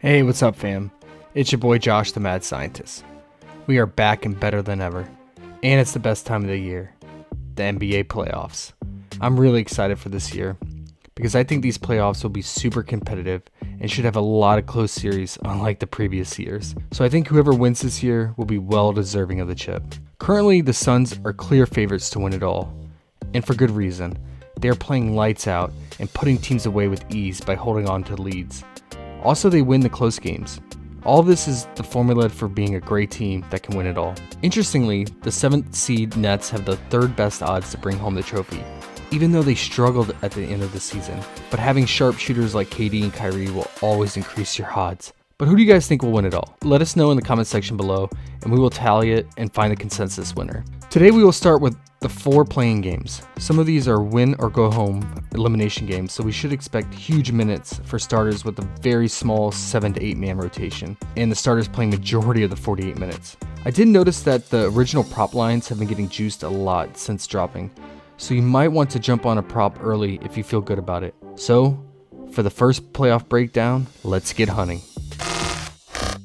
Hey, what's up, fam? It's your boy Josh, the Mad Scientist. We are back and better than ever. And it's the best time of the year, the NBA playoffs. I'm really excited for this year because I think these playoffs will be super competitive and should have a lot of close series unlike the previous years. So I think whoever wins this year will be well deserving of the chip. Currently, the Suns are clear favorites to win it all, and for good reason. They are playing lights out and putting teams away with ease by holding on to leads. Also, they win the close games. All of this is the formula for being a great team that can win it all. Interestingly, the 7th seed Nets have the 3rd best odds to bring home the trophy, even though they struggled at the end of the season. But having sharp shooters like KD and Kyrie will always increase your odds. But who do you guys think will win it all? Let us know in the comment section below, and we will tally it and find the consensus winner. Today we will start with the 4 playing games. Some of these are win or go home elimination games, so we should expect huge minutes for starters with a very small 7 to 8 man rotation, and the starters playing majority of the 48 minutes. I did notice that the original prop lines have been getting juiced a lot since dropping, so you might want to jump on a prop early if you feel good about it. So, for the first playoff breakdown, let's get hunting.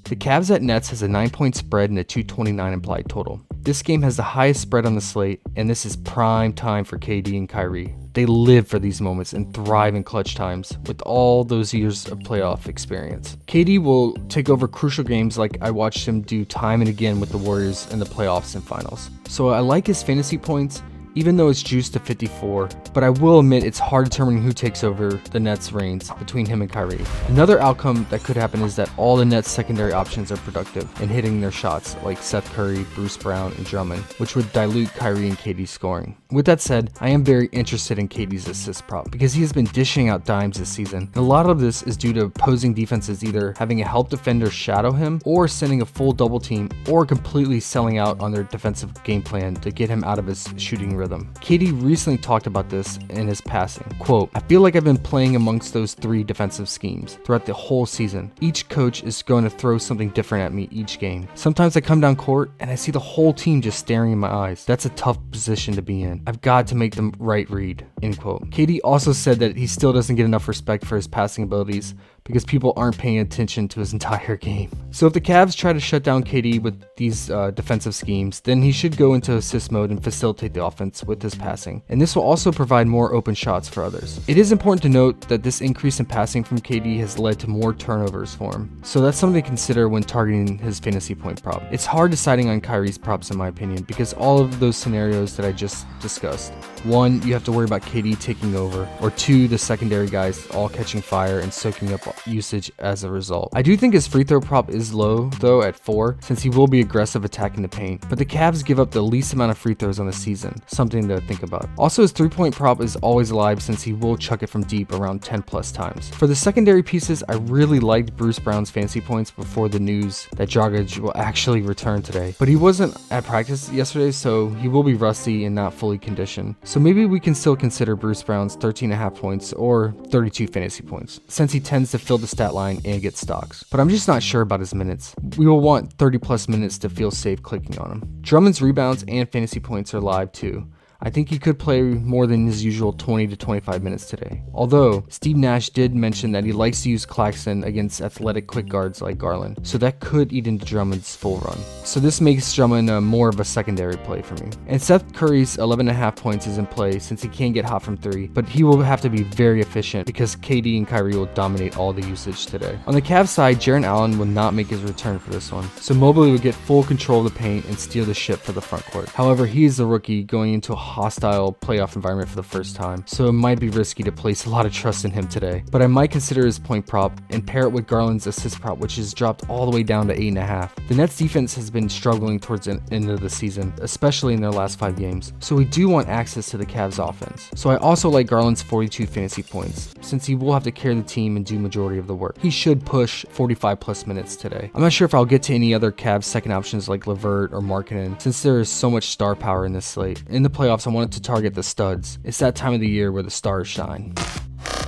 The Cavs at Nets has a 9-point spread and a 229 implied total. This game has the highest spread on the slate, and this is prime time for KD and Kyrie. They live for these moments and thrive in clutch times with all those years of playoff experience. KD will take over crucial games like I watched him do time and again with the Warriors in the playoffs and finals. So I like his fantasy points, even though it's juiced to 54, but I will admit it's hard determining who takes over the Nets' reigns between him and Kyrie. Another outcome that could happen is that all the Nets' secondary options are productive and hitting their shots, like Seth Curry, Bruce Brown, and Drummond, which would dilute Kyrie and KD's scoring. With that said, I am very interested in KD's assist prop because he has been dishing out dimes this season. And a lot of this is due to opposing defenses either having a help defender shadow him, or sending a full double team, or completely selling out on their defensive game plan to get him out of his shooting rhythm. KD recently talked about this in his passing. Quote, "I feel like I've been playing amongst those 3 defensive schemes throughout the whole season. Each coach is going to throw something different at me each game. Sometimes I come down court and I see the whole team just staring in my eyes. That's a tough position to be in. I've got to make the right read." End quote. KD also said that he still doesn't get enough respect for his passing abilities because people aren't paying attention to his entire game. So if the Cavs try to shut down KD with these defensive schemes, then he should go into assist mode and facilitate the offense with his passing. And this will also provide more open shots for others. It is important to note that this increase in passing from KD has led to more turnovers for him. So that's something to consider when targeting his fantasy point prop. It's hard deciding on Kyrie's props in my opinion because all of those scenarios that I just discussed. 1, you have to worry about KD taking over, or 2, the secondary guys all catching fire and soaking up usage as a result. I do think his free throw prop is low though at 4, since he will be aggressive attacking the paint, but the Cavs give up the least amount of free throws on the season, something to think about. Also, his 3-point prop is always alive since he will chuck it from deep around 10 plus times. For the secondary pieces, I really liked Bruce Brown's fantasy points before the news that Dragic will actually return today, but he wasn't at practice yesterday, so he will be rusty and not fully conditioned. So maybe we can still consider Bruce Brown's 13.5 points or 32 fantasy points, since he tends to fill the stat line and get stocks. But I'm just not sure about his minutes. We will want 30 plus minutes to feel safe clicking on him. Drummond's rebounds and fantasy points are live too. I think he could play more than his usual 20 to 25 minutes today. Although, Steve Nash did mention that he likes to use Claxton against athletic quick guards like Garland, so that could eat into Drummond's full run. So this makes Drummond more of a secondary play for me. And Seth Curry's 11.5 points is in play since he can get hot from 3, but he will have to be very efficient because KD and Kyrie will dominate all the usage today. On the Cavs side, Jaren Allen will not make his return for this one, so Mobley will get full control of the paint and steer the ship for the front court. However, he is a rookie going into a hostile playoff environment for the first time, so it might be risky to place a lot of trust in him today. But I might consider his point prop and pair it with Garland's assist prop, which is dropped all the way down to 8.5. The Nets defense has been struggling towards the end of the season, especially in their last 5 games, so we do want access to the Cavs offense. So I also like Garland's 42 fantasy points, since he will have to carry the team and do majority of the work. He should push 45 plus minutes today. I'm not sure if I'll get to any other Cavs second options like LeVert or Markkanen, since there is so much star power in this slate. In the playoffs, I wanted to target the studs. It's that time of the year where the stars shine.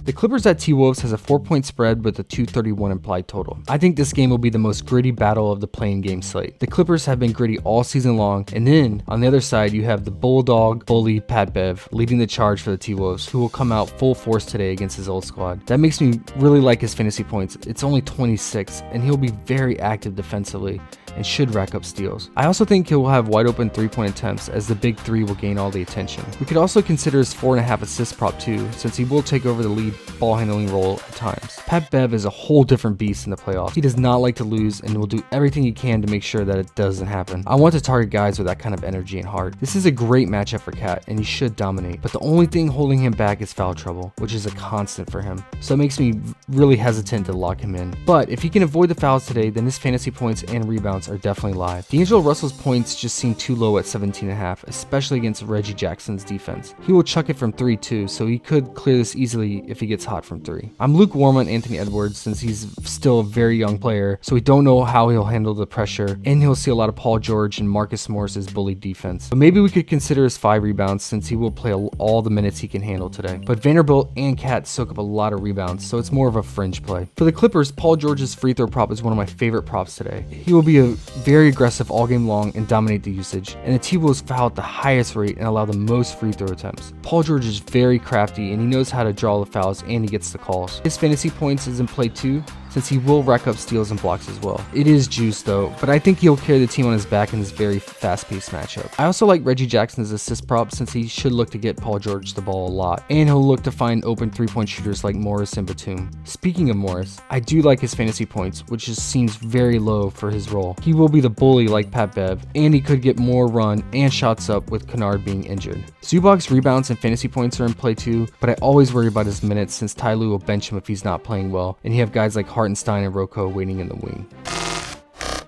The Clippers at T-Wolves has a 4-point spread with a 231 implied total. I think this game will be the most gritty battle of the playing game slate. The Clippers have been gritty all season long, and then on the other side you have the Bulldog bully Pat Bev leading the charge for the T-Wolves, who will come out full force today against his old squad. That makes me really like his fantasy points. It's only 26, and he'll be very active defensively and should rack up steals. I also think he'll have wide open 3-point attempts, as the big three will gain all the attention. We could also consider his 4.5 assist prop too, since he will take over the lead ball handling role at times. Pat Bev is a whole different beast in the playoffs. He does not like to lose and will do everything he can to make sure that it doesn't happen. I want to target guys with that kind of energy and heart. This is a great matchup for Cat, and he should dominate, but the only thing holding him back is foul trouble, which is a constant for him. So it makes me really hesitant to lock him in. But if he can avoid the fouls today, then his fantasy points and rebounds are definitely live. D'Angelo Russell's points just seem too low at 17.5, especially against Reggie Jackson's defense. He will chuck it from 3 too, so he could clear this easily if he gets hot from 3. I'm lukewarm on Anthony Edwards since he's still a very young player, so we don't know how he'll handle the pressure, and he'll see a lot of Paul George and Marcus Morris's bullied defense. But maybe we could consider his 5 rebounds since he will play all the minutes he can handle today. But Vanderbilt and Cat soak up a lot of rebounds, so it's more of a fringe play. For the Clippers, Paul George's free throw prop is one of my favorite props today. He will be a very aggressive all game long and dominate the usage, and the T-Wolves foul at the highest rate and allow the most free throw attempts. Paul George is very crafty, and he knows how to draw the fouls, and he gets the calls. His fantasy points is in play too, since he will rack up steals and blocks as well. It is juice though, but I think he'll carry the team on his back in this very fast-paced matchup. I also like Reggie Jackson's assist prop, since he should look to get Paul George the ball a lot, and he'll look to find open 3-point shooters like Morris and Batum. Speaking of Morris, I do like his fantasy points, which just seems very low for his role. He will be the bully like Pat Bev, and he could get more run and shots up with Kennard being injured. Zubac's rebounds and fantasy points are in play too, but I always worry about his minutes since Ty Lue will bench him if he's not playing well, and you have guys like Hartenstein and Rocco waiting in the wing.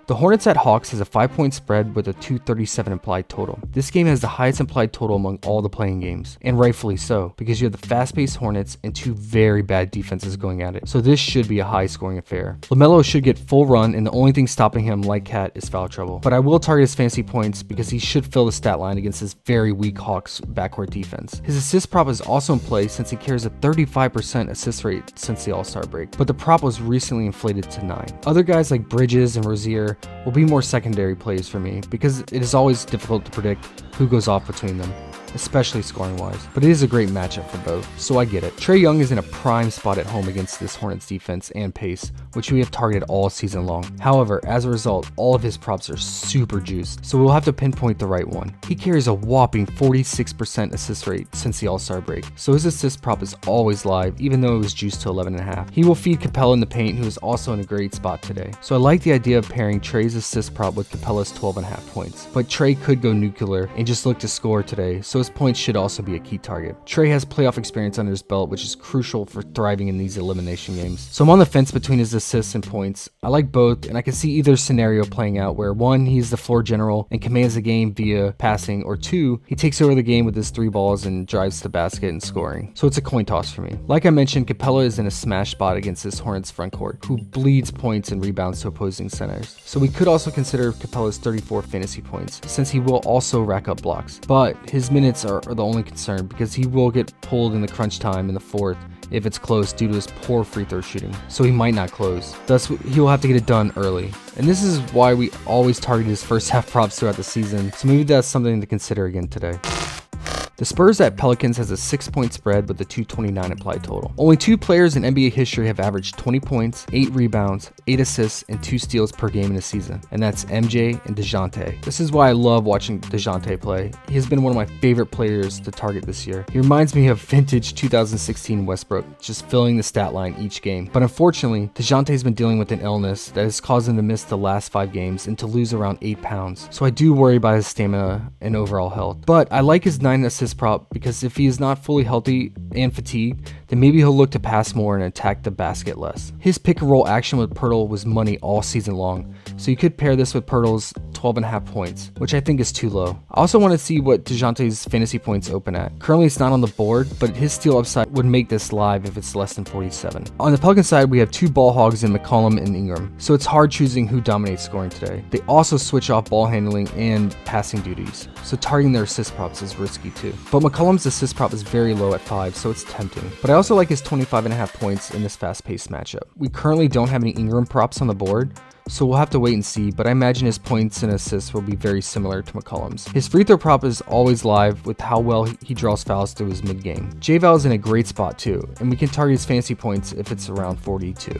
The Hornets at Hawks has a 5-point spread with a 237 implied total. This game has the highest implied total among all the playing games, and rightfully so, because you have the fast-paced Hornets and 2 very bad defenses going at it, so this should be a high-scoring affair. LaMelo should get full run, and the only thing stopping him, like Cat, is foul trouble. But I will target his fantasy points because he should fill the stat line against this very weak Hawks backcourt defense. His assist prop is also in play since he carries a 35% assist rate since the All-Star break, but the prop was recently inflated to 9. Other guys like Bridges and Rozier will be more secondary plays for me because it is always difficult to predict who goes off between them, especially scoring wise, but it is a great matchup for both, so I get it. Trae Young is in a prime spot at home against this Hornets defense and pace, which we have targeted all season long. However, as a result, all of his props are super juiced, so we'll have to pinpoint the right one. He carries a whopping 46% assist rate since the All-Star break, so his assist prop is always live, even though it was juiced to 11.5. He will feed Capella in the paint, who is also in a great spot today, so I like the idea of pairing Trae's assist prop with Capella's 12.5 points, but Trae could go nuclear and just look to score today, so his points should also be a key target. Trae has playoff experience under his belt, which is crucial for thriving in these elimination games. So I'm on the fence between his assists and points. I like both, and I can see either scenario playing out where 1, he's the floor general and commands the game via passing, or 2, he takes over the game with his 3 balls and drives to the basket and scoring. So it's a coin toss for me. Like I mentioned, Capella is in a smash spot against this Hornets frontcourt, who bleeds points and rebounds to opposing centers. So we could also consider Capella's 34 fantasy points, since he will also rack up blocks. But his minutes are the only concern, because he will get pulled in the crunch time in the 4th if it's close due to his poor free throw shooting, so he might not close. Thus, he will have to get it done early. And this is why we always target his first half props throughout the season, so maybe that's something to consider again today. The Spurs at Pelicans has a 6-point spread with a 229 implied total. Only 2 players in NBA history have averaged 20 points, 8 rebounds, 8 assists, and 2 steals per game in a season, and that's MJ and DeJounte. This is why I love watching DeJounte play. He has been one of my favorite players to target this year. He reminds me of vintage 2016 Westbrook, just filling the stat line each game. But unfortunately, DeJounte has been dealing with an illness that has caused him to miss the last 5 games and to lose around 8 pounds. So I do worry about his stamina and overall health. But I like his 9 assists prop, because if he is not fully healthy and fatigued, then maybe he'll look to pass more and attack the basket less. His pick and roll action with Pirtle was money all season long, so you could pair this with Pirtle's 12.5 points, which I think is too low. I also want to see what DeJounte's fantasy points open at. Currently it's not on the board, but his steal upside would make this live if it's less than 47. On the Pelicans side, we have two ball hogs in McCollum and Ingram, so it's hard choosing who dominates scoring today. They also switch off ball handling and passing duties, so targeting their assist props is risky too. But McCollum's assist prop is very low at 5, so it's tempting. But I also like his 25.5 points in this fast-paced matchup. We currently don't have any Ingram props on the board, so we'll have to wait and see, but I imagine his points and assists will be very similar to McCollum's. His free throw prop is always live with how well he draws fouls through his mid-game. J-Val is in a great spot too, and we can target his fantasy points if it's around 42.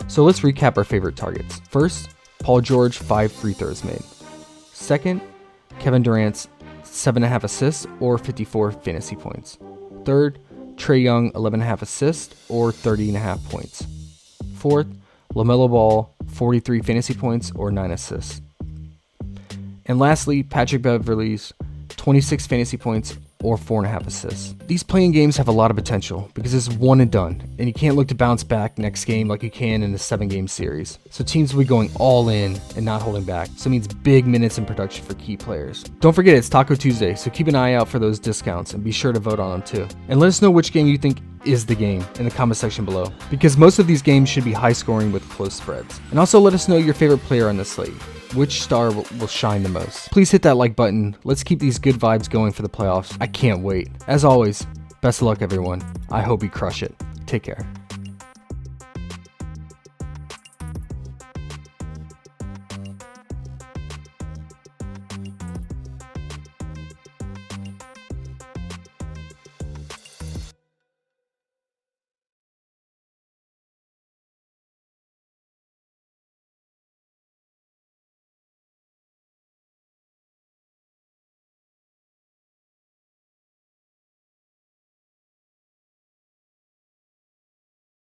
So let's recap our favorite targets. First, Paul George, 5 free throws made. Second, Kevin Durant's 7.5 assists or 54 fantasy points. Third, Trae Young, 11.5 assists or 30.5 points. Fourth, LaMelo Ball, 43 fantasy points or 9 assists. And lastly, Patrick Beverley's 26 fantasy points or 4.5 assists. These playing games have a lot of potential because it's one and done, and you can't look to bounce back next game like you can in a 7-game series. So teams will be going all in and not holding back, so it means big minutes in production for key players. Don't forget it's Taco Tuesday, so keep an eye out for those discounts and be sure to vote on them too. And let us know which game you think is the game in the comment section below, because most of these games should be high scoring with close spreads. And also let us know your favorite player on the slate. Which star will shine the most? Please hit that like button. Let's keep these good vibes going for the playoffs. I can't wait. As always, best of luck everyone. I hope you crush it. Take care.